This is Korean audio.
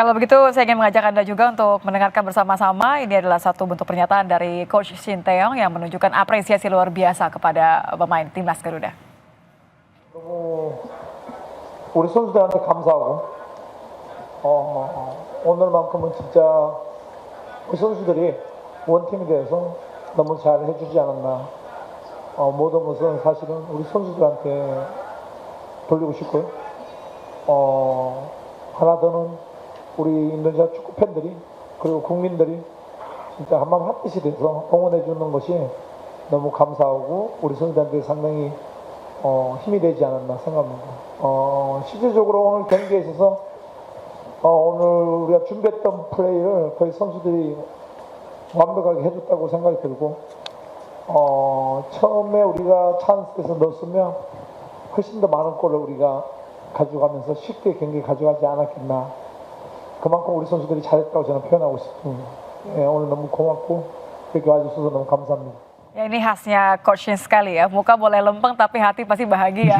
Kalau begitu saya ingin mengajak Anda juga untuk mendengarkan bersama-sama. Ini adalah satu bentuk pernyataan dari Coach Shin Tae-yong yang menunjukkan apresiasi luar biasa kepada pemain timnas Garuda. 너무 우리 선수들한테 감사하고 오늘만큼은 진짜 우리 선수들이 원팀이 돼서 너무 잘 해주지 않았나. 모든 것은 사실은 우리 선수들한테 돌리고 싶고요. 하나 더는 우리 인도네시아 축구 팬들이 그리고 국민들이 진짜 한마음 한뜻이 돼서 응원해 주는 것이 너무 감사하고 우리 선수들한테 상당히 힘이 되지 않았나 생각합니다. 실질적으로 오늘 경기에 있어서 오늘 우리가 준비했던 플레이를 거의 선수들이 완벽하게 해줬다고 생각이 들고 처음에 우리가 찬스에서 넣었으면 훨씬 더 많은 골을 우리가 가져가면서 쉽게 경기 가져가지 않았겠나. 그만큼 우리 선수들이 잘했다고 저는 표현하고 싶습니다. 오늘 너무 고맙고 이렇게 와주셔서 너무 감사합니다. Ya ini khasnya Coach Shin sekali ya, muka boleh lempeng tapi hati pasti bahagia.